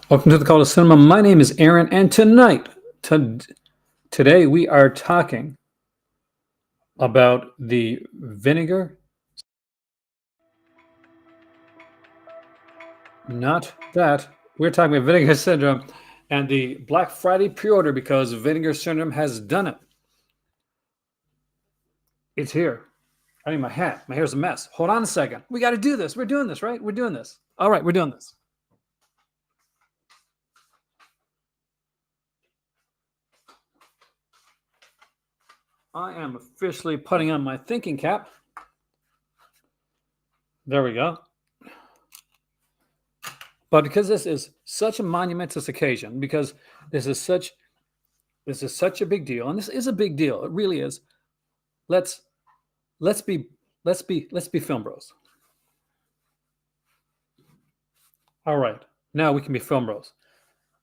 Welcome to the Call to Cinema. My name is Aaron, and today we are talking about the Vinegar. Not that. We're talking about Vinegar Syndrome and the Black Friday pre-order because Vinegar Syndrome has done it. It's here. I need my hat. My hair's a mess. Hold on a second. We got to do this. We're doing this, right? We're doing this. All right, we're doing this. I am officially putting on my thinking cap. There we go. But because this is such a monumentous occasion, because this is such a big deal, and this is a big deal, it really is. Let's be film bros. All right, now we can be film bros,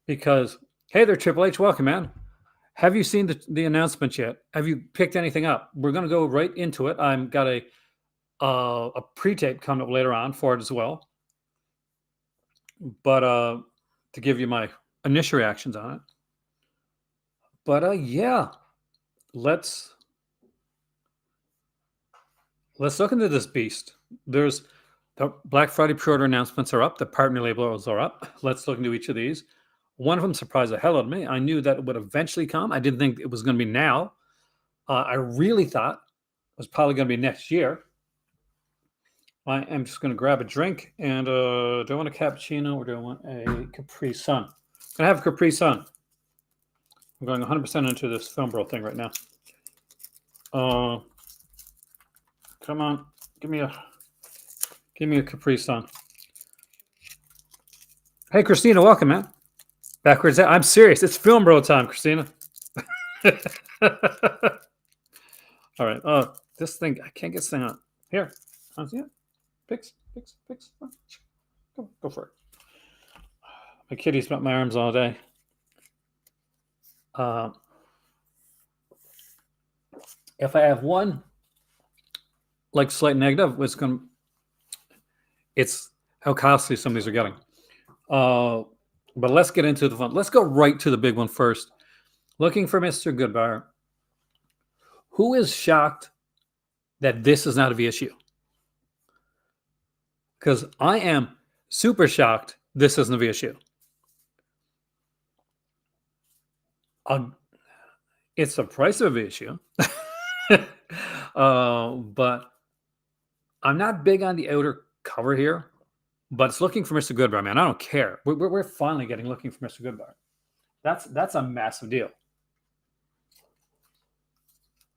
because hey there, Triple H, welcome, man. Have you seen the announcement yet? Have you picked anything up? We're gonna go right into it. I've got a pre-tape coming up later on for it as well. But to give you my initial reactions on it. But yeah, let's look into this beast. There's the Black Friday pre-order announcements are up. The partner labels are up. Let's look into each of these. One of them surprised the hell out of me. I knew that it would eventually come. I didn't think it was going to be now. I really thought it was probably going to be next year. I am just going to grab a drink. And do I want a cappuccino or do I want a Capri Sun? I'm going to have a Capri Sun. I'm going 100% into this film bro thing right now. Come on. Give me a Capri Sun. Hey, Christina, welcome, man. Backwards. I'm serious. It's film bro time, Christina. All right. This thing, I can't get this thing on. Here. See it? Picks. Go for it. My kitty's got my arms all day. If I have one, like, slight negative, it's how costly some of these are getting. But let's get into the fun. Let's go right to the big one first. Looking for Mr. Goodbar. Who is shocked that this is not a VSU? Because I am super shocked this isn't a VSU. It's the price of a VSU. But I'm not big on the outer cover here. But it's looking for Mr. Goodbar, man. I don't care. We're finally getting looking for Mr. Goodbar. That's a massive deal.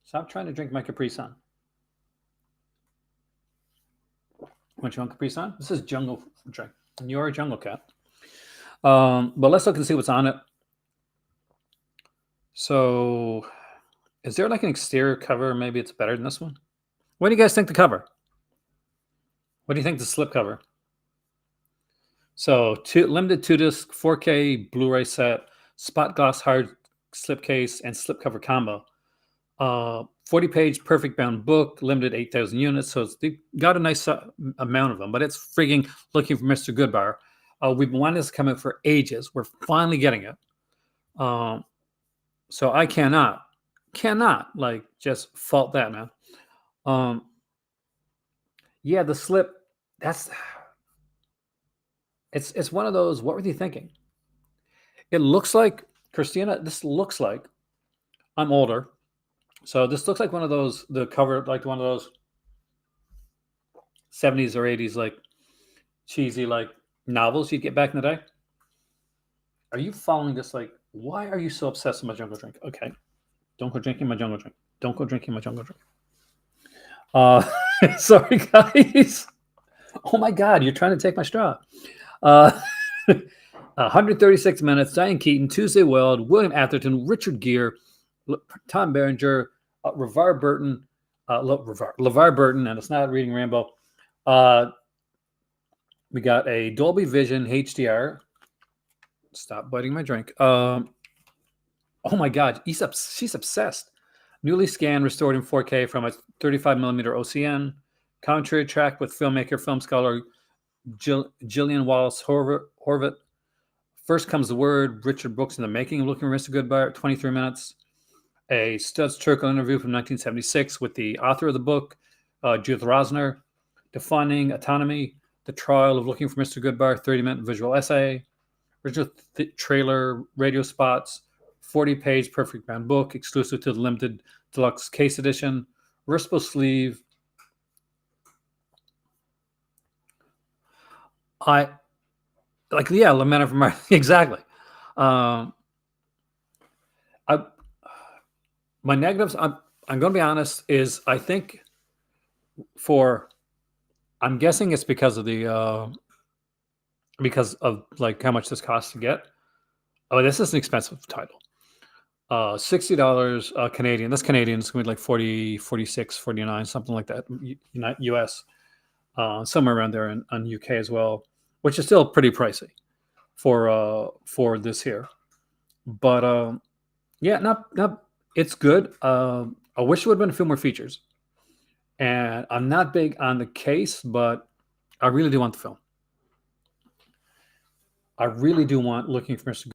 Stop trying to drink my Capri Sun. Want you on Capri Sun? This is jungle drink. And you're a jungle cat. But let's look and see what's on it. So, is there like an exterior cover? Maybe it's better than this one. What do you guys think the cover? What do you think the slip cover? So, limited 2-disc 4K Blu-ray set, spot gloss hard slipcase, and slipcover combo. 40-page perfect bound book, limited 8,000 units. So they got a nice amount of them, but it's frigging looking for Mr. Goodbar. We've been wanting this to come out for ages. We're finally getting it. So I cannot like just fault that, man. Yeah, the slip. It's one of those. What were they thinking? It looks like, Christina. This looks like I'm older, so this looks like one of those. The cover, like one of those 70s or 80s, like cheesy, like novels you get back in the day. Are you following this? Like, why are you so obsessed with my jungle drink? Okay, don't go drinking my jungle drink. Don't go drinking my jungle drink. Sorry, guys. Oh my God, you're trying to take my straw. 136 minutes. Diane Keaton, Tuesday Weld, William Atherton, Richard Gere, Tom Berenger, LeVar Burton, and it's not Reading Rainbow. We got a Dolby Vision HDR. Stop biting my drink. Oh my God, she's obsessed. Newly scanned, restored in 4K from a 35mm OCN. Commentary track with filmmaker, film scholar Gillian Wallace Horvath. First Comes the Word, Richard Brooks in the Making of Looking for Mr. Goodbar, 23 minutes. A Studs Terkel interview from 1976 with the author of the book, Judith Rosner, Defining Autonomy, The Trial of Looking for Mr. Goodbar, 30-minute visual essay, original trailer, radio spots, 40-page perfect bound book, exclusive to the limited deluxe case edition, reversible sleeve. Lament from Mars. Exactly. My negatives, I'm going to be honest, is I think I'm guessing it's because of like how much this costs to get. Oh, this is an expensive title. $60 Canadian. That's Canadian. It's going to be like 40, 46, 49, something like that. Not US. Somewhere around there in UK as well, which is still pretty pricey for this here. But not it's good. I wish it would have been a few more features. And I'm not big on the case, but I really do want the film. I really do want Looking for Mr.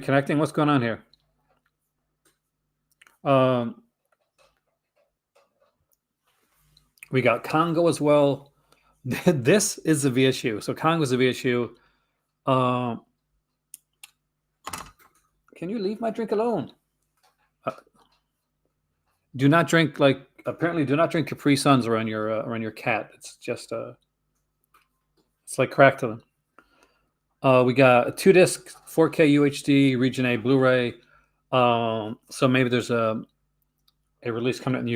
Connecting. What's going on here? We got Congo as well. This is the VSU. So Congo's the VSU. Can you leave my drink alone? Do not drink apparently do not drink Capri Suns around your cat. It's just it's like crack to them. We got a 2-disc 4K UHD Region A Blu-ray. So maybe there's a release coming out in the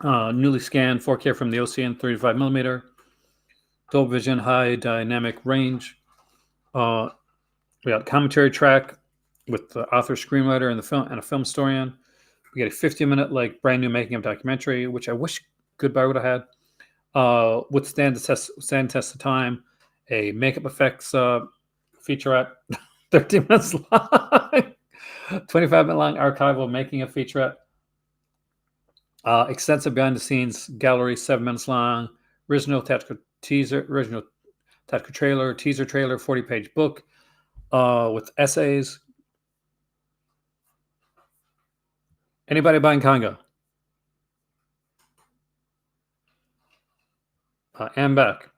UK. Newly scanned 4K from the OCN 35mm. Dolby Vision high dynamic range. We got commentary track with the author, screenwriter, and a film historian. We get a 50-minute brand new making of documentary, which I wish Goodbar would have had. Withstand the test of time. A makeup effects featurette, 13 minutes long, 25-minute long archival making of featurette. Extensive behind the scenes gallery, 7 minutes long. Original tactical trailer, teaser trailer, 40-page book with essays. Anybody buying Congo? And back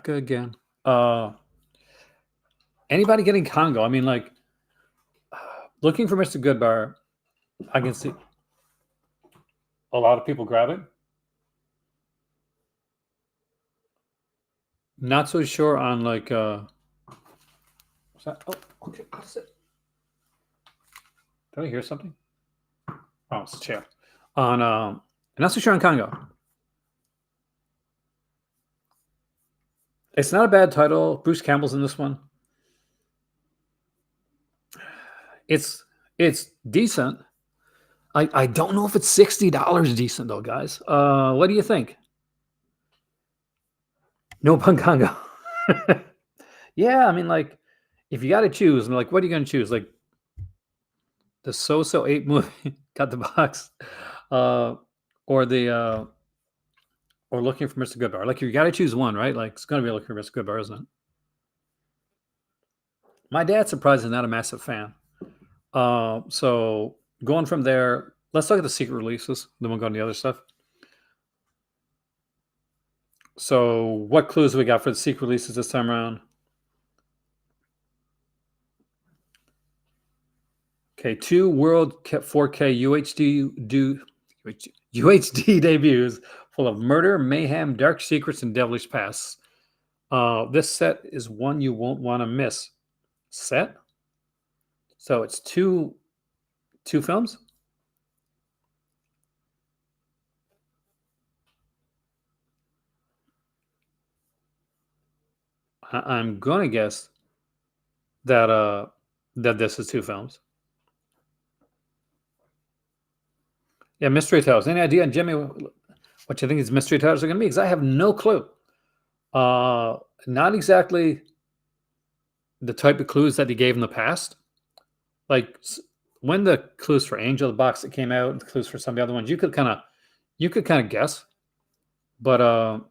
again. Anybody getting Congo? I mean, Looking for Mr. Goodbar, I can see a lot of people grabbing. Not so sure on what's that? Oh, okay. What's it? Did I hear something? Oh, it's a chair. Not so sure on Congo. It's not a bad title. Bruce Campbell's in this one. It's decent. I don't know if it's $60 decent though, guys. What do you think? No pun Congo. Yeah, I mean, if you got to choose, what are you going to choose? The So-So 8 movie, got the box, or Looking for Mr. Goodbar. You got to choose one, right? It's going to be Looking for Mr. Goodbar, isn't it? My dad's surprisingly not a massive fan. So going from there, let's look at the secret releases. Then we'll go on the other stuff. So what clues we got for the secret releases this time around? Okay, 2 world 4K UHD debuts full of murder, mayhem, dark secrets, and devilish pasts. This set is one you won't want to miss. Set? So it's 2 2 films? I'm going to guess that that this is 2 films. Yeah, mystery tales. Any idea, Jimmy, what you think these mystery tales are going to be? Because I have no clue. Not exactly the type of clues that he gave in the past. Like when the clues for Angel the box that came out, and the clues for some of the other ones, you could kind of guess. But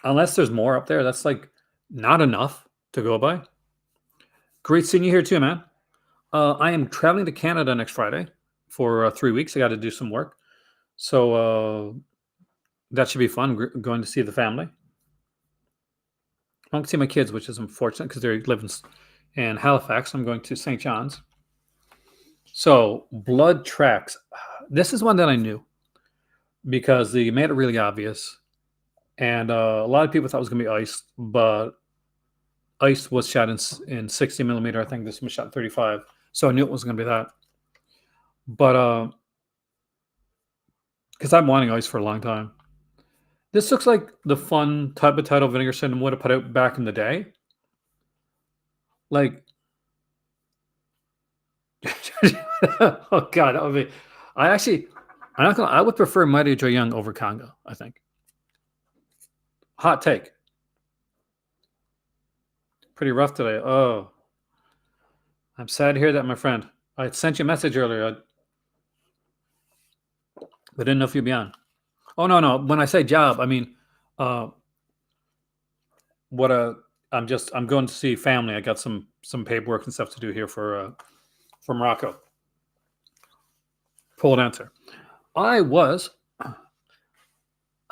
unless there's more up there, that's like not enough to go by. Great seeing you here too, man. I am traveling to Canada next Friday for 3 weeks. I got to do some work, so that should be fun. Going to see the family. I won't see my kids, which is unfortunate because they live in Halifax. I'm going to St. John's. So Bloodtrack. This is one that I knew because they made it really obvious, and a lot of people thought it was going to be Ice, but Ice was shot in 60 millimeter. I think this was shot in 35, so I knew it was going to be that. But because I'm wanting Ice for a long time, this looks like the fun type of title Vinegar Syndrome would have put out back in the day. Like, oh god, that would be. I'm not gonna. I would prefer Mighty Joe Young over Congo. I think. Hot take. Pretty rough today. Oh, I'm sad to hear that, my friend. I sent you a message earlier, but didn't know if you'd be on. Oh no. When I say job, I mean, uh, what I'm going to see family. I got some paperwork and stuff to do here for Morocco. Full answer. I was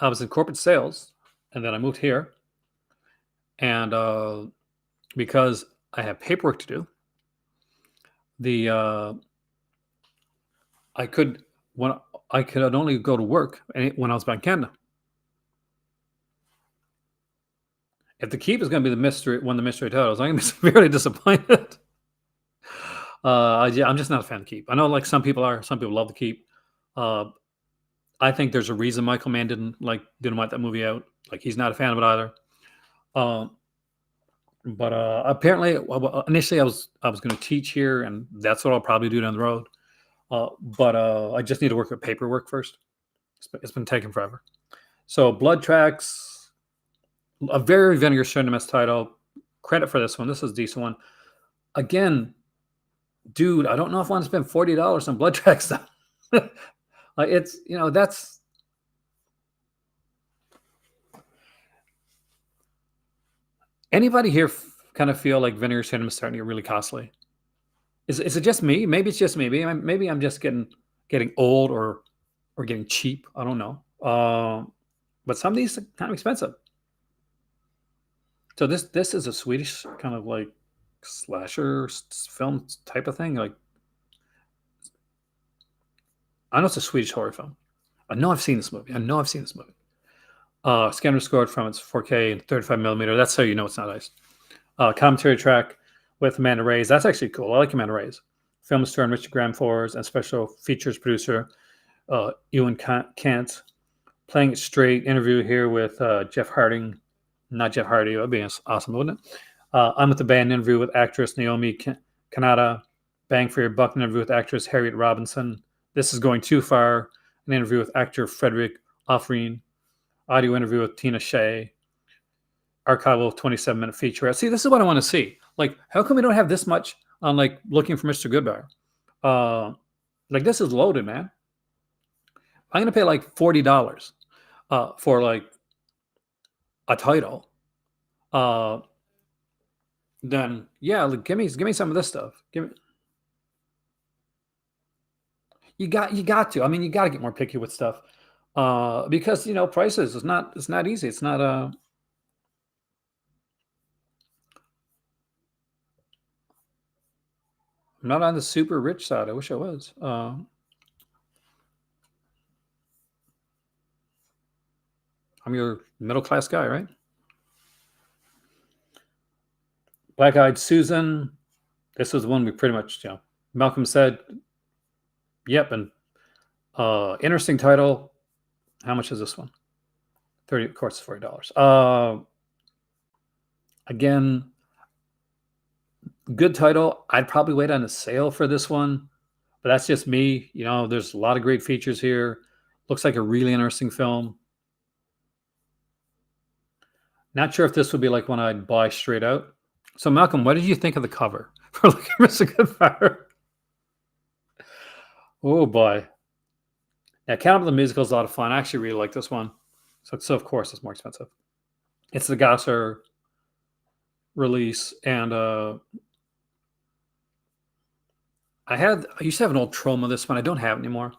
in corporate sales, and then I moved here, and because I have paperwork to do, the I could only go to work when I was back in Canada. If the keep is going to be one of the mystery titles, I'm going to be severely disappointed. Yeah, I'm just not a fan of Keep. I know, like some people are. Some people love the Keep. I think there's a reason Michael Mann didn't want that movie out. Like he's not a fan of it either. But apparently, initially I was going to teach here, and that's what I'll probably do down the road. But I just need to work with paperwork first. It's been taking forever. So Bloodtrack's a very Vinegar Syndrome title. Credit for this one. This is a decent one. Again, dude, I don't know if I want to spend $40 on Bloodtrack stuff. It's that's anybody here kind of feel like Vinegar Syndrome is starting to get really costly? Is it just me? Maybe it's just me. Maybe I'm just getting old or getting cheap. I don't know. But some of these are kind of expensive. So this is a Swedish kind of like slasher film type of thing. Like I know it's a Swedish horror film. I know I've seen this movie. Scanner scored from its 4K and 35 millimeter. That's how you know it's not Ice. Commentary track with Amanda Reyes. That's actually cool. I like Amanda Reyes. Film star Richard Graham Forrest and special features producer Ewan Kant. Playing it straight. Interview here with Jeff Harding. Not Jeff Hardy. That would be awesome, wouldn't it? I'm with the band. Interview with actress Naomi Kanata. Bang for Your Buck. An interview with actress Harriet Robinson. This is Going Too Far. An interview with actor Frederick Offreen. Audio interview with Tina Shea. Archival 27-minute feature. See, this is what I want to see. Like, how come we don't have this much on like Looking for Mr. Goodbar? Like this is loaded, man. I'm gonna pay like $40 for like a title. Then yeah, like, give me some of this stuff. You got to. I mean, you got to get more picky with stuff because prices. It's not easy. It's not I'm not on the super rich side. I wish I was. I'm your middle class guy, right? Black Eyed Susan. This was the one we pretty much, Malcolm said Yep, and interesting title. How much is this one? 30, of course, $40. Again, good title. I'd probably wait on a sale for this one, but that's just me. You know, there's a lot of great features here. Looks like a really interesting film. Not sure if this would be like one I'd buy straight out. So, Malcolm, what did you think of the cover for like Mr. Goodbar? Oh boy! Now, Cannibal the Musical is a lot of fun. I actually really like this one. So of course it's more expensive. It's the Gasser release, and I used to have an old Troma. This one I don't have anymore.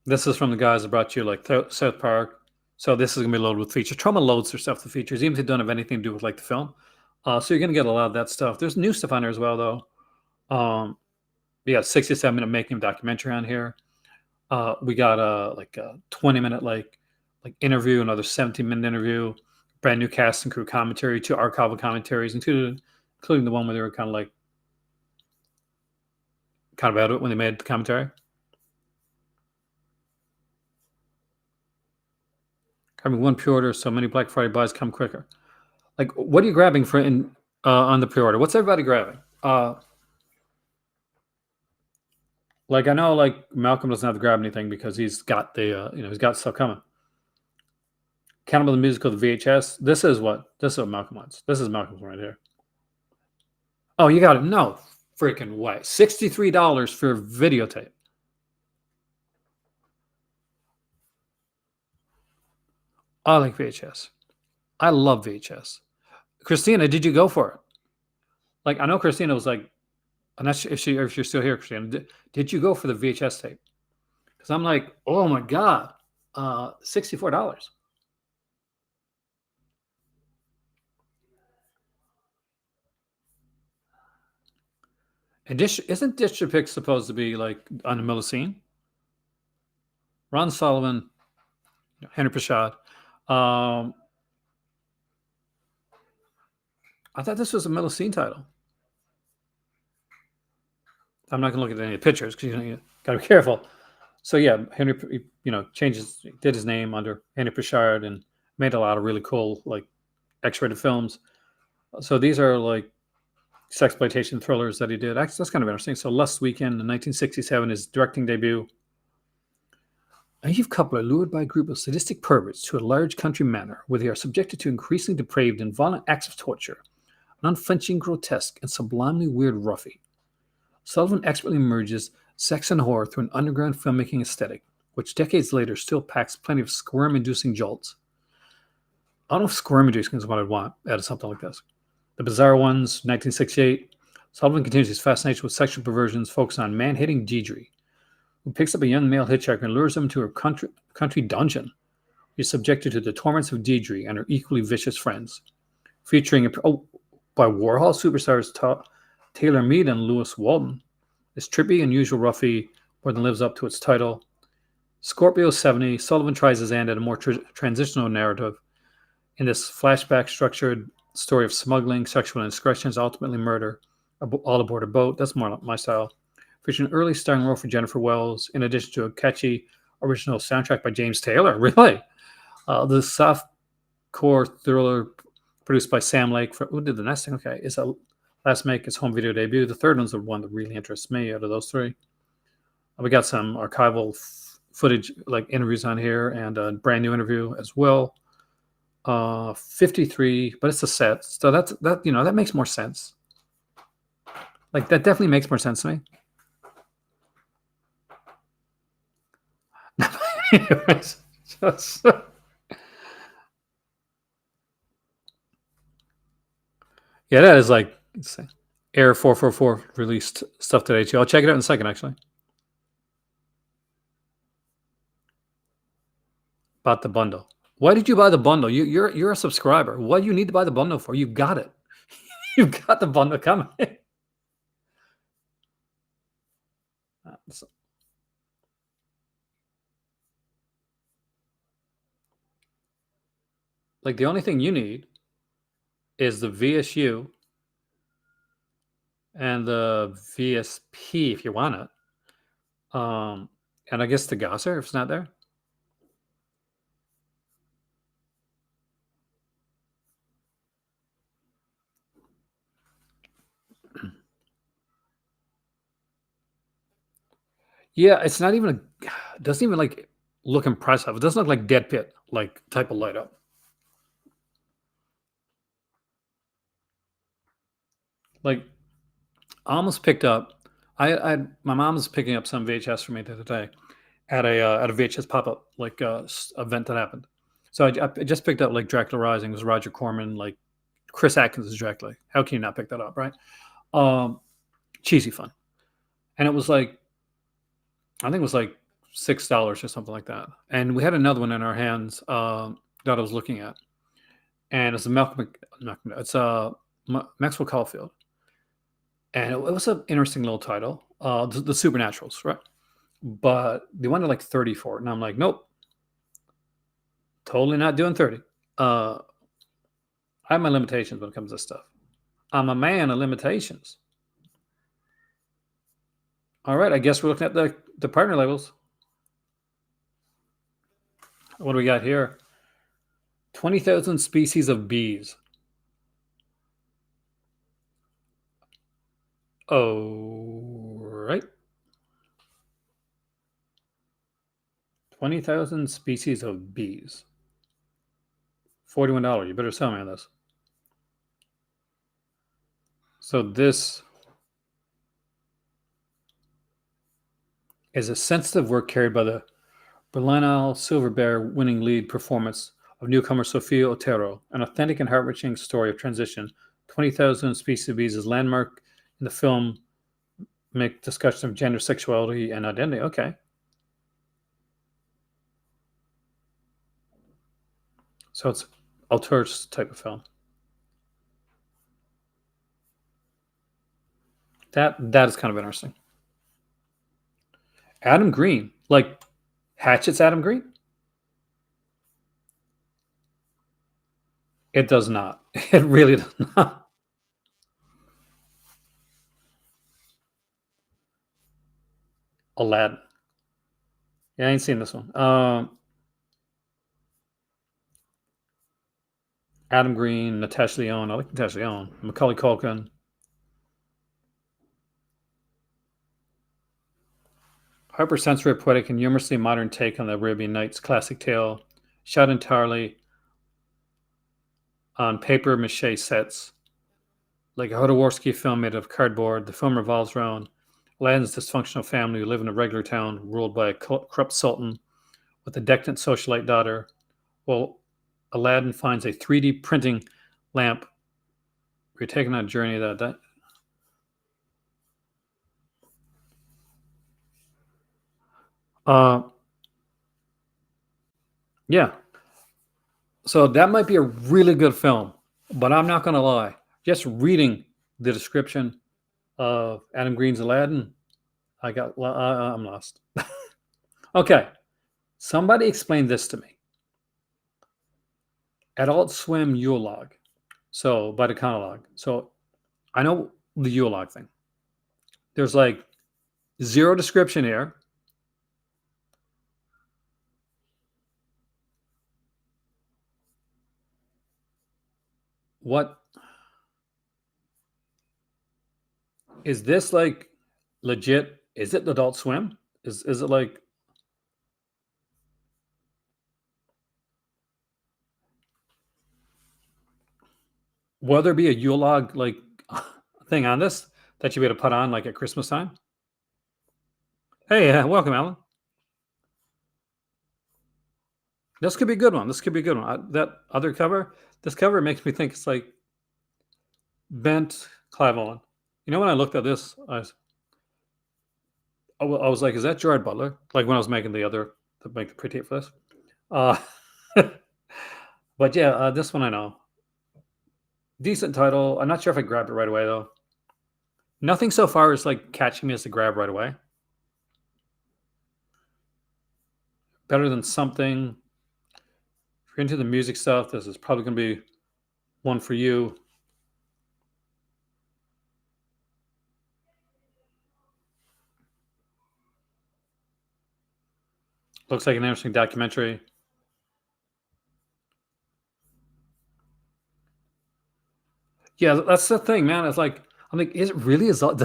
This is from the guys that brought you like South Park. So this is gonna be loaded with features. Troma loads their stuff with features, even if they don't have anything to do with like the film. So you're gonna get a lot of that stuff. There's new stuff on there as well, though. We got a 67-minute making documentary on here. We got like a 20-minute like interview, another 17-minute interview, brand new cast and crew commentary, two archival commentaries, including the one where they were kind of about it when they made the commentary. Having one pre-order, so many Black Friday buys come quicker. Like, what are you grabbing for on the pre-order? What's everybody grabbing? Like, I know like Malcolm doesn't have to grab anything because he's got the he's got stuff coming. Cannibal the Musical, the VHS. This is what Malcolm wants. This is Malcolm's right here. Oh, you got it. No freaking way. $63 for a videotape. I like VHS. I love VHS. Christina, did you go for it? Like, I know Christina was like, I'm not sure if you're still here, Christina. Did you go for the VHS tape? Because I'm like, oh my god, $64. And isn't District supposed to be like on the Millicene? Ron Sullivan, Henry Pashard. I thought this was a Millicene title. I'm not going to look at any pictures because you got to be careful. So yeah, Henry, did his name under Henry Pashard and made a lot of really cool like X-rated films. So these are like sexploitation thrillers that he did. Actually, that's kind of interesting. So Lust Weekend in 1967, his directing debut. A naive couple are lured by a group of sadistic perverts to a large country manor where they are subjected to increasingly depraved and violent acts of torture, an unflinching, grotesque, and sublimely weird roughie. Sullivan expertly merges sex and horror through an underground filmmaking aesthetic, which decades later still packs plenty of squirm-inducing jolts. I don't know if squirm-inducing is what I'd want out of something like this. The Bizarre Ones, 1968. Sullivan continues his fascination with sexual perversions, focused on man-hating Deidre, who picks up a young male hitchhiker and lures him to her country dungeon. He's subjected to the torments of Deidre and her equally vicious friends. Featuring by Warhol superstars Taylor Mead and Lewis Walton. This trippy, unusual roughie more than lives up to its title. Scorpio 70, Sullivan tries his hand at a more transitional narrative in this flashback-structured story of smuggling, sexual indiscretions, ultimately murder, all aboard a boat. That's more my style. Featuring an early starring role for Jennifer Wells, in addition to a catchy original soundtrack by James Taylor. Really? The soft core thriller produced by Sam Lake. Who did the next thing? Okay, is a Last Make his home video debut. The third one's the one that really interests me out of those three. We got some archival footage, like interviews on here, and a brand new interview as well. 53, but it's a set, so that makes more sense. Like, that definitely makes more sense to me. Anyways, yeah, that is like Air 444 released stuff today too. I'll check it out in a second, actually. Bought the bundle. Why did you buy the bundle? You're a subscriber. What do you need to buy the bundle for? You've got it. You've got the bundle coming. Like, the only thing you need is the VSU and the VSP if you want it. And I guess the Gasser if it's not there. Yeah, it's not even it doesn't even like look impressive. It doesn't look like Dead Pit like type of light up. Like I almost picked up. My mom was picking up some VHS for me the other day at a VHS pop up like event that happened. So I just picked up like Dracula Rising. It was Roger Corman, like Chris Atkins is Dracula. How can you not pick that up, right? Um, Cheesy fun, and it was like I think it was like $6 or something like that. And we had another one in our hands that I was looking at, and it's a it's a Maxwell Caulfield, and it was an interesting little title, the Supernaturals, right? But they wanted like 30 for it, and I'm like, nope, totally not doing 30. Uh, I have my limitations when it comes to this stuff. I'm a man of limitations. All right, I guess we're looking at the partner labels. What do we got here? 20,000 species of bees. Oh, right. 20,000 species of bees. $41. You better sell me on this. So this is a sensitive work carried by the Berlinale Silver Bear winning lead performance of newcomer Sophia Otero, an authentic and heart-wrenching story of transition. 20,000 species of bees is landmark in the film, make discussion of gender, sexuality, and identity. Okay. So it's Auteur's type of film. That is kind of interesting. Adam Green, like Hatchet's Adam Green? It does not. It really does not. Aladdin. Yeah, I ain't seen this one. Adam Green, Natasha Lyonne. I like Natasha Lyonne. Macaulay Culkin. Hypersensory, poetic, and humorously modern take on the Arabian Nights classic tale, shot entirely on paper mache sets. Like a Hodorowski film made of cardboard, the film revolves around Aladdin's dysfunctional family who live in a regular town ruled by a corrupt sultan with a decadent socialite daughter. Well, Aladdin finds a 3D printing lamp. We're taking on a journey that uh yeah. So that might be a really good film, but I'm not gonna lie. Just reading the description of Adam Green's Aladdin, I'm lost. Okay, somebody explain this to me. Adult Swim Yule log. So by the catalog. So I know the Yule log thing. There's like zero description here. What is this like legit? Is it Adult Swim? Is it like will there be a Yule log like thing on this that you be able to put on like at Christmas time? Hey, welcome, Alan. This could be a good one. This could be a good one. That other cover, this cover makes me think it's like bent Clive. You know, when I looked at this, I was like, is that Gerard Butler? Like when I was making the other to make the pre-tape for this. Uh, but yeah, this one I know. Decent title. I'm not sure if I grabbed it right away though. Nothing so far is like catching me as to grab right away. Better than something. If you're into the music stuff, this is probably going to be one for you. Looks like an interesting documentary. Yeah, that's the thing, man. It's like I'm like, is it really adult?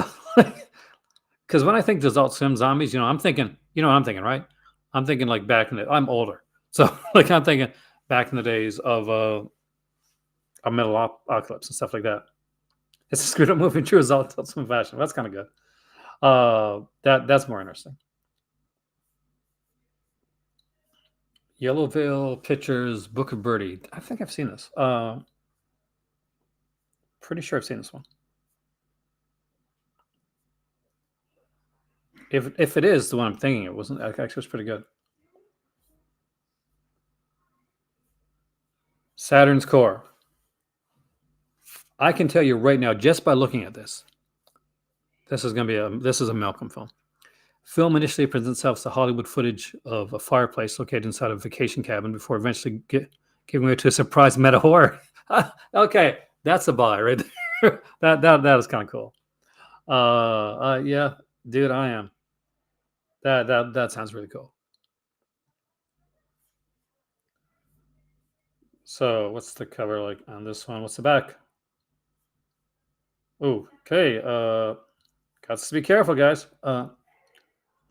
Because when I think Adult Swim zombies, I'm thinking, what I'm thinking, right? I'm thinking like back in the. I'm older, so like I'm thinking back in the days of a Metalocalypse and stuff like that. It's a screwed up movie in true Adult Swim fashion. That's kind of good. That's more interesting. Yellowville Pictures, Book of Birdie. I think I've seen this. Pretty sure I've seen this one. If it is the one I'm thinking, it wasn't. Actually, it was pretty good. Saturn's Core. I can tell you right now, just by looking at this, this is a Malcolm film. Film initially presents itself as the Hollywood footage of a fireplace located inside a vacation cabin before eventually giving way to a surprise meta horror. Okay, that's a buy right there. that is kind of cool. Yeah, dude, I am. That sounds really cool. So, what's the cover like on this one? What's the back? Oh, okay. Got to be careful, guys.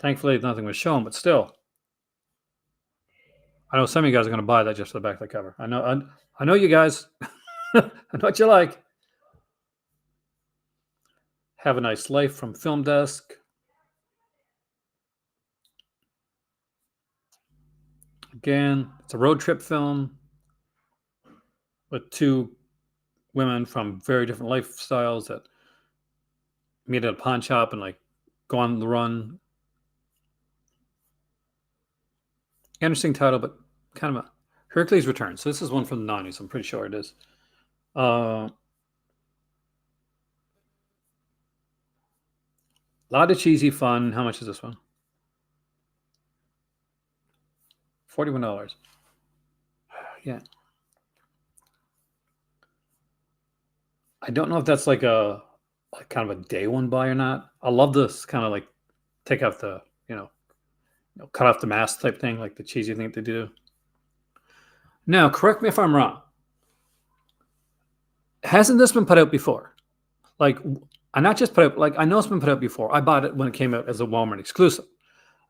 Thankfully, nothing was shown, but still, I know some of you guys are going to buy that just for the back of the cover. I know you guys. I know what you like. Have a Nice Life from Film Desk. Again, it's a road trip film with two women from very different lifestyles that meet at a pawn shop and like go on the run. Interesting title, but kind of a Hercules Returns. So this is one from the 90s. I'm pretty sure it is. A lot of cheesy fun. How much is this one? $41. Yeah. I don't know if that's like a kind of a day one buy or not. I love this kind of like take out the, cut off the mask type thing, like the cheesy thing that they do. Now, correct me if I'm wrong. Hasn't this been put out before? Like, I not just put out, like, I know it's been put out before. I bought it when it came out as a Walmart exclusive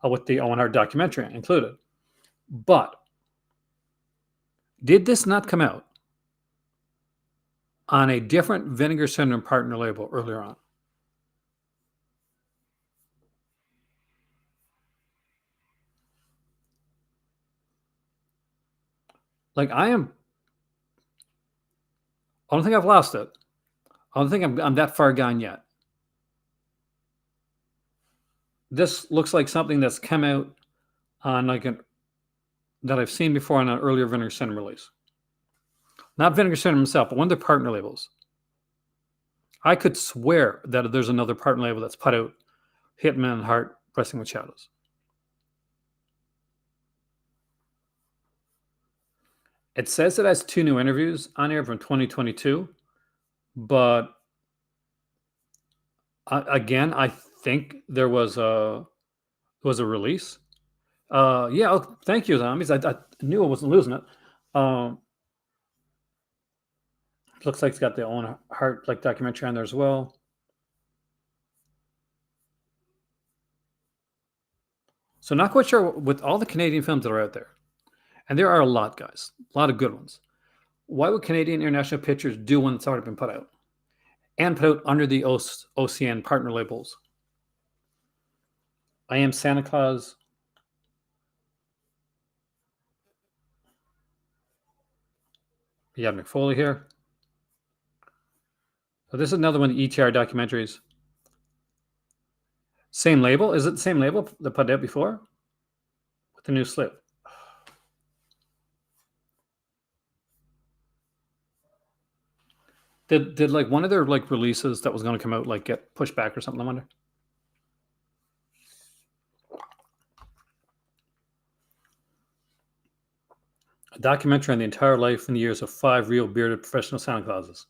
with the Owen Hart documentary included. But did this not come out on a different Vinegar Syndrome partner label earlier on? Like, I don't think I've lost it. I don't think I'm that far gone yet. This looks like something that's come out on that I've seen before on an earlier Vinegar Syndrome release. Not Vinegar Syndrome himself, but one of their partner labels. I could swear that there's another partner label that's put out Hitman and Heart Wrestling with Shadows. It says it has 2 new interviews on here from 2022, but again, I think there was a release. Yeah. Oh, thank you, zombies. I knew I wasn't losing it. Looks like it's got the Owen Hart like documentary on there as well. So not quite sure with all the Canadian films that are out there, and there are a lot, guys, a lot of good ones. Why would Canadian International Pictures do one that's already been put out and put out under the OCN partner labels? I Am Santa Claus. You have Mick Foley here. So this is another one of the ETR documentaries. Same label? Is it the same label that put out before? With the new slip. Did like one of their like releases that was going to come out like get pushed back or something? I wonder. A documentary on the entire life and years of 5 real bearded professional Santa Clauses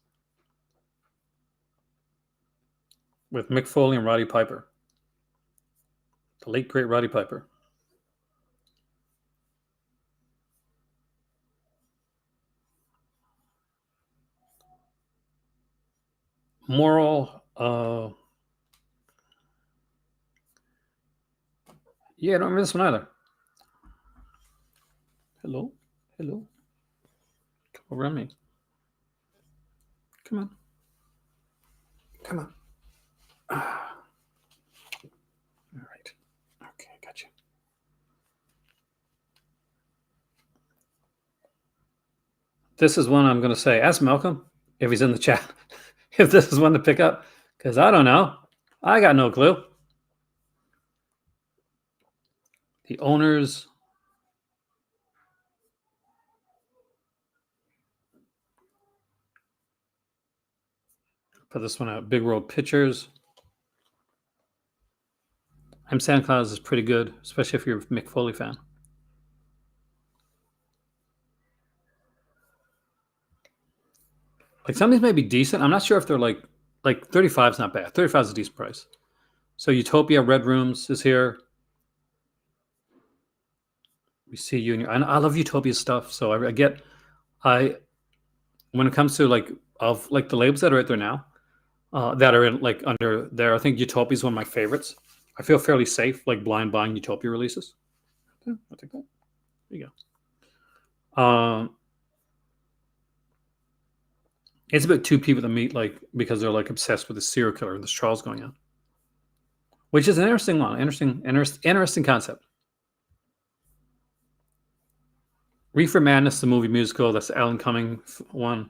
with Mick Foley and Roddy Piper, the late great Roddy Piper. moral. Yeah, I don't remember this one either. Hello, hello. Come around me. Come on, come on. All right. Okay, gotcha. This is one I'm going to say. Ask Malcolm if he's in the chat if this is one to pick up, because I don't know. I got no clue. The owners. Put this one out. Big World Pictures. I'm Santa Claus is pretty good, especially if you're a Mick Foley fan. Like some of these may be decent. I'm not sure if they're like 35 is not bad. 35 is a decent price. So Utopia Red Rooms is here. We see you. I love Utopia stuff. So I when it comes to like the labels that are out there now, that are in, like under there, I think Utopia is one of my favorites. I feel fairly safe like blind buying Utopia releases. Yeah, I'll take that. There you go. It's about two people that meet like because they're like obsessed with the serial killer and this trial's going on, which is an interesting one. Interesting concept. Reefer Madness, the movie musical. That's the Alan Cumming one.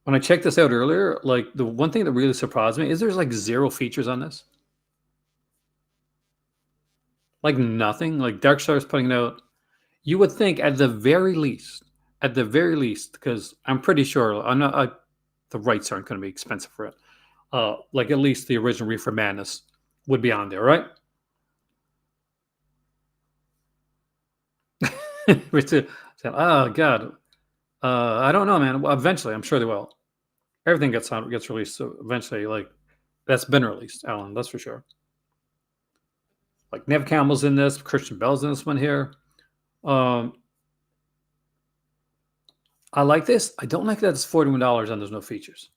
When I checked this out earlier, like the one thing that really surprised me is there's like 0 features on this. Like nothing. Like Dark Star's putting it out. You would think at the very least, because I'm pretty sure the rights aren't going to be expensive for it. Like at least the original Reefer Madness would be on there, right? Oh God, I don't know, man. Well, eventually, I'm sure they will. Everything gets released, so eventually, like that's been released, Alan. That's for sure. Like Nev Campbell's in this, Christian Bell's in this one here. I like this. I don't like that it's $41 and there's no features.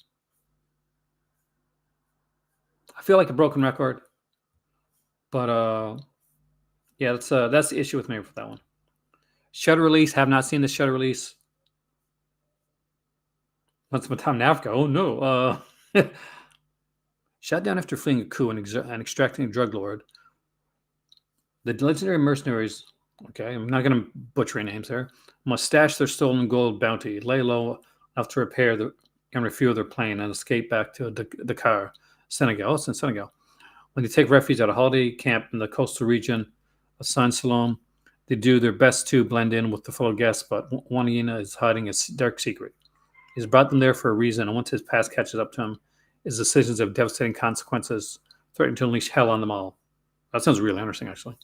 I feel like a broken record, but yeah, that's the issue with me for that one. Shutter release. Have not seen the Shutter release. Once upon a time in Africa. Oh no. Shot down after fleeing a coup and extracting a drug lord. The legendary mercenaries. Okay, I'm not going to butcher any names there. Must stash their stolen gold bounty, lay low enough to repair and refuel their plane, and escape back to Dakar, Senegal. Oh, it's in Senegal. When they take refuge at a holiday camp in the coastal region of Saint Salom, they do their best to blend in with the fellow guests, but one hyena is hiding a dark secret. He's brought them there for a reason, and once his past catches up to him, his decisions have devastating consequences, threatening to unleash hell on them all. That sounds really interesting, actually.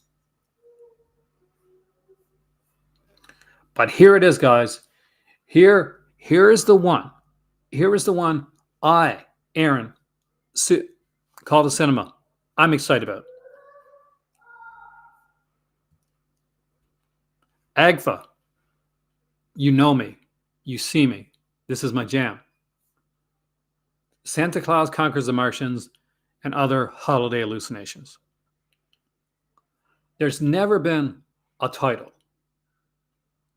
But here it is, guys. Here is the one. Here is the one Aaron, call to cinema. I'm excited about. Agfa, you know me. You see me. This is my jam. Santa Claus Conquers the Martians and Other Holiday Hallucinations. There's never been a title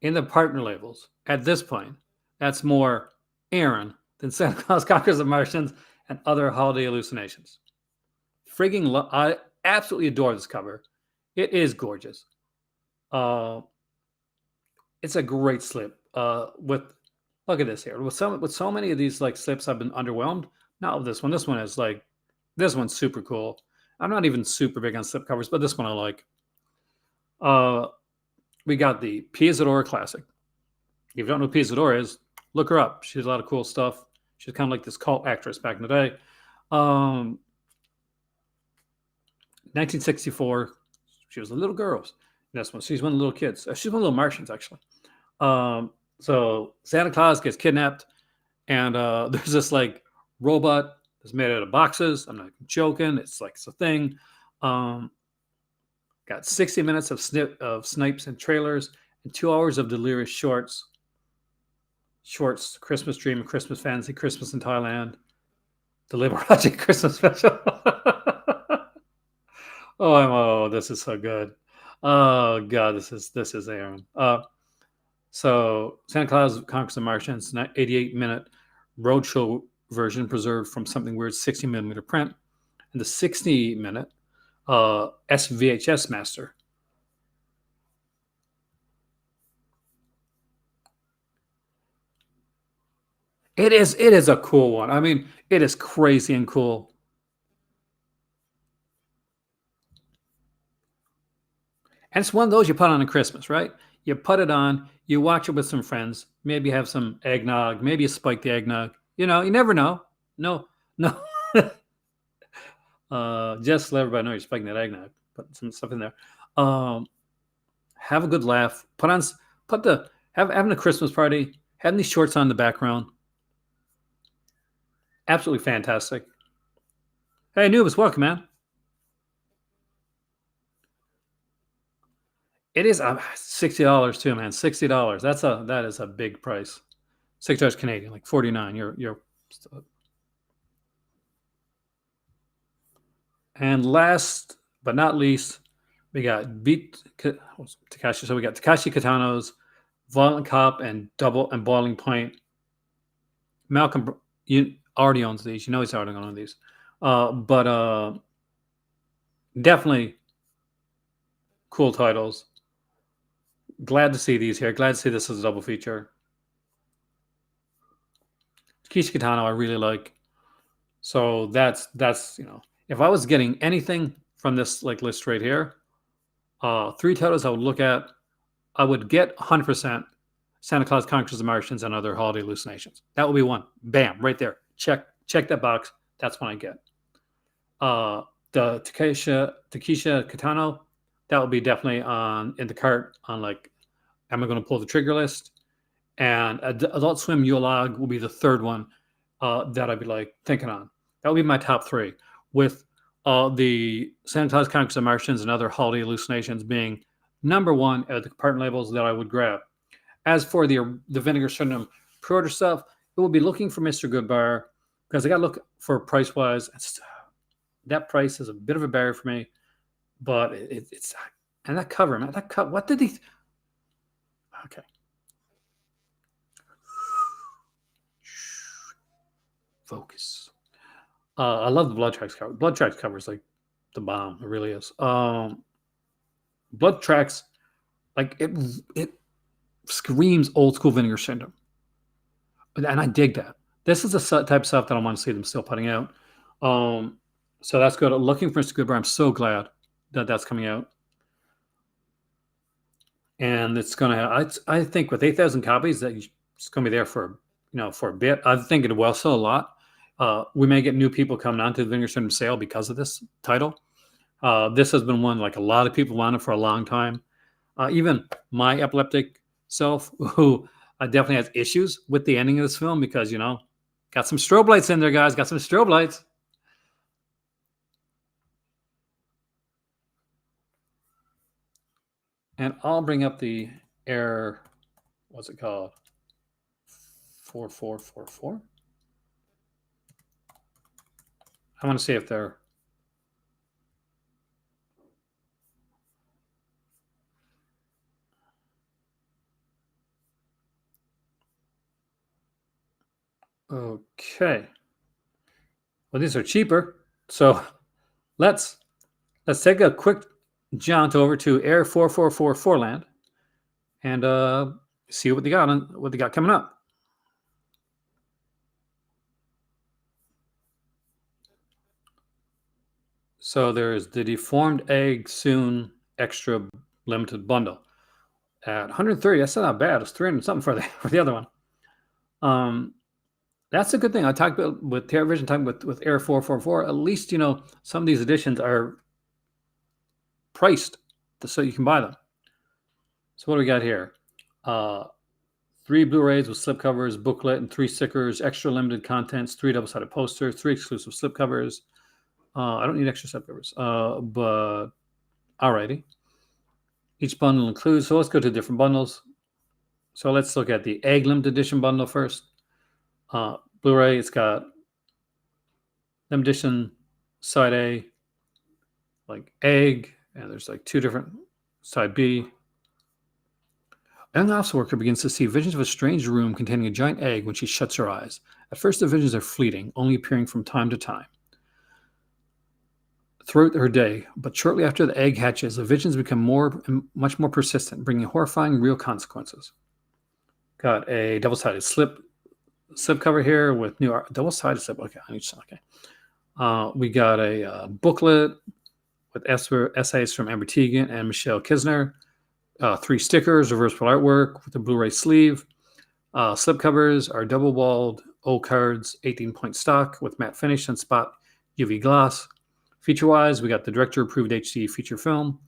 in the partner labels at this point that's more Aaron than Santa Claus Conquers the Martians and Other Holiday Hallucinations. I absolutely adore this cover. It is gorgeous. It's a great slip. Look at this here. With so many of these like slips, I've been underwhelmed. Not with this one. This one is like, this one's super cool. I'm not even super big on slip covers, but this one I like. We got the Pia Zadora Classic. If you don't know who Pia Zadora is, look her up. She did a lot of cool stuff. She's kind of like this cult actress back in the day. 1964. She was a little girl. This one, she's one of the little kids. She's one of the little Martians, actually. So Santa Claus gets kidnapped, and there's this like robot that's made out of boxes. I'm not joking. It's like it's a thing. Got 60 minutes of snipes and trailers and 2 hours of delirious shorts. shorts, Christmas Dream, Christmas Fantasy, Christmas in Thailand, the Labor Project Christmas Special. Oh, this is so good. Oh God, this is Aaron. So Santa Claus Conquers the Martians, 88-minute roadshow version preserved from Something Weird 60 millimeter print, and the 60-minute SVHS master. It is a cool one. I mean, it is crazy and cool. And it's one of those you put on at Christmas, right? You put it on, you watch it with some friends, maybe have some eggnog, maybe you spike the eggnog. You know, you never know. No, no. Just let everybody know you're spiking that eggnog. Put some stuff in there. Um, have a good laugh. Having a Christmas party, having these shorts on in the background. Absolutely fantastic. Hey, Nubis, welcome, man. It is $60 too, man. $60. That is a big price. $6 Canadian, like 49. You're. And last but not least, we got Tekashi. So we got Tekashi Katano's Violent Cop and Boiling Point. Malcolm, you already owns these. You know he's already on these. But definitely cool titles. Glad to see these here. Glad to see this as a double feature. Tekashi Katano, I really like. So that's if I was getting anything from this like list right here, three titles I would look at. I would get 100% Santa Claus Conquers the Martians and Other Holiday Hallucinations. That would be one. Bam, right there. Check that box. That's what I get. The Tekashi Katano, that would be definitely in the cart on like, am I going to pull the trigger list? And Adult Swim Yule-log will be the third one that I'd be like thinking on. That would be my top three, with the Santa Claus Conquers the Martians and Other Holiday Hallucinations being number one at the compartment labels that I would grab. As for the Vinegar Syndrome pre-order stuff, it will be looking for Mr. Goodbar, because I got to look for price-wise. That price is a bit of a barrier for me, but it's and that cover, man. That cover. What did he? Okay. Focus. I love the Bloodtrack's cover. Bloodtrack's cover is like the bomb. It really is. Bloodtrack's like it screams old school Vinegar Syndrome, and I dig that. This is the type of stuff that I want to see them still putting out. So that's good. Looking for Mr. Goodbar. I'm so glad that that's coming out, and it's gonna. I think with 8,000 copies, that it's gonna be there for for a bit. I think it will sell a lot. We may get new people coming onto the Vinegar Syndrome sale because of this title. This has been one like a lot of people wanted for a long time. Even my epileptic self, who definitely has issues with the ending of this film, because got some strobe lights in there, guys. Got some strobe lights. And I'll bring up the Air. What's it called? 4444. I want to see if they're. Okay. Well, these are cheaper. So let's take a quick jaunt over to Air 4444 land and see what they got coming up. So there's the Deformed Egg Soon Extra Limited Bundle at 130. That's not bad. It's 300 something for the other one. That's a good thing. I talked about with TerraVision, talking with Air 444. At least some of these editions are priced so you can buy them. So what do we got here? 3 Blu-rays with slipcovers, booklet, and 3 stickers, extra limited contents, 3 double-sided posters, 3 exclusive slipcovers. I don't need extra slipcovers, but alrighty. Each bundle includes. So let's go to different bundles. So let's look at the Egg Limited Edition bundle first. Blu-ray, it's got Limited Edition side A, like egg, and there's like two different side B. And the office worker begins to see visions of a strange room containing a giant egg when she shuts her eyes. At first, the visions are fleeting, only appearing from time to time throughout her day. But shortly after the egg hatches, the visions become much more persistent, bringing horrifying real consequences. Got a double-sided slip cover here with new double-sided slip. Okay, on each side. Okay. We got a booklet with essays from Amber Teagan and Michelle Kisner. 3 stickers, reversible artwork with a Blu-ray sleeve. Slipcovers are double-walled old cards, 18-point stock with matte finish and spot UV gloss. Feature-wise, we got the director-approved HD feature film,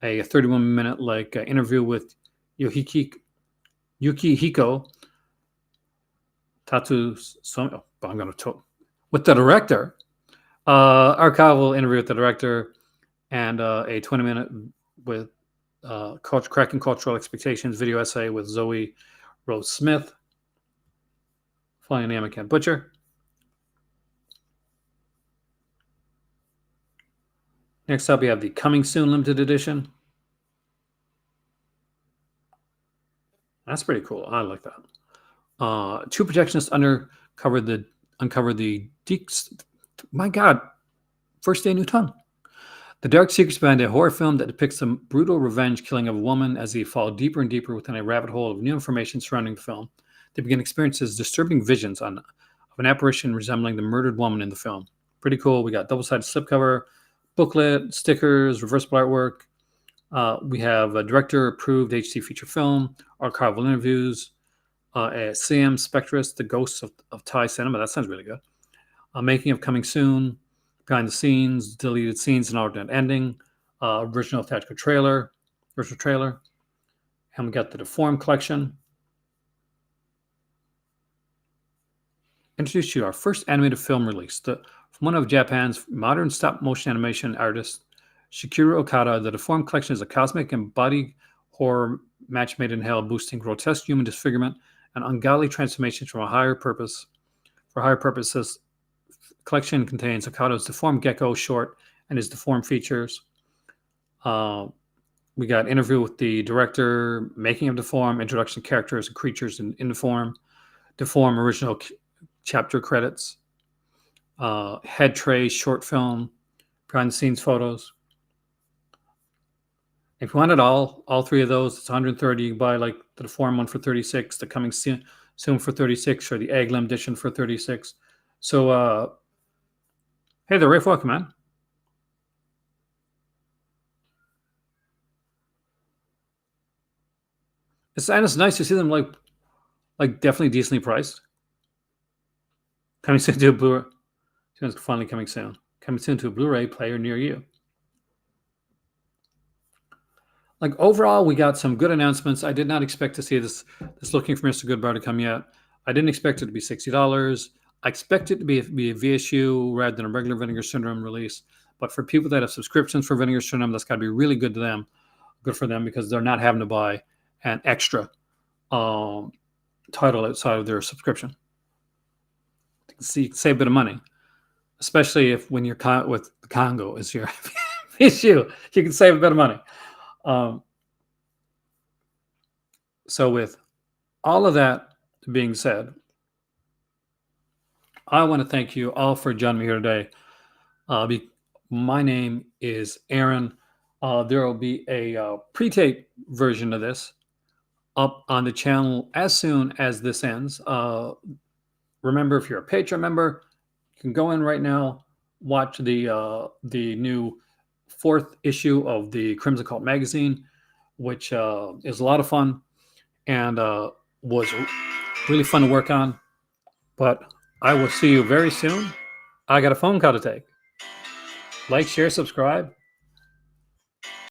a 31-minute interview with Yukihiko Tatsusomi. I'm going to talk with the director. Archival interview with the director, and a 20-minute with Cracking Cultural Expectations video essay with Zoe Rose Smith, Flying Anakin Butcher. Next up, we have the Coming Soon Limited Edition. That's pretty cool. I like that. 2 protectionists uncover the deeks. My God, first day new tongue. The dark secrets behind a horror film that depicts the brutal revenge killing of a woman as they fall deeper and deeper within a rabbit hole of new information surrounding the film. They begin experiencing disturbing visions of an apparition resembling the murdered woman in the film. Pretty cool. We got double-sided slipcover, booklet, stickers, reversible artwork. We have a director-approved HD feature film, archival interviews, a CM Spectrist, The Ghosts of Thai Cinema. That sounds really good. Making of Coming Soon, behind the scenes, deleted scenes and alternate ending, original theatrical trailer, and we got the Deform Collection. Introduce you to our first animated film release, from one of Japan's modern stop-motion animation artists, Shigeru Okada. The Deform Collection is a cosmic and body horror match made in hell, boosting grotesque human disfigurement and ungodly transformations from a higher purpose. For higher purposes, collection contains Okada's Deformed Gecko short and his Deformed features. We got interview with the director, making of Deform, introduction to characters and creatures in Deform, Deform original chapter credits, head tray short film, behind the scenes photos. If you wanted all 3 of those, it's $130. You can buy the Deform one for $36, the Coming Soon for $36, or the Egg Lim Edition for $36. So, hey there, Rafe, welcome, man. It's nice to see them definitely decently priced. Coming soon to a Blu-ray. Finally coming soon. Coming soon to a Blu-ray player near you. Overall, we got some good announcements. I did not expect to see this Looking for Mr. Goodbar to come yet. I didn't expect it to be $60. I expect it to be a VSU rather than a regular Vinegar Syndrome release. But for people that have subscriptions for Vinegar Syndrome, that's got to be really good for them, because they're not having to buy an extra title outside of their subscription. You can save a bit of money, especially when you're with the Congo is your issue. You can save a bit of money. So with all of that being said, I want to thank you all for joining me here today. My name is Aaron. There will be a pre-tape version of this up on the channel as soon as this ends. Remember, if you're a Patreon member, you can go in right now, watch the new 4th issue of the Crimson Cult magazine, which is a lot of fun and was really fun to work on. But I will see you very soon. I got a phone call to take. Like, share, subscribe.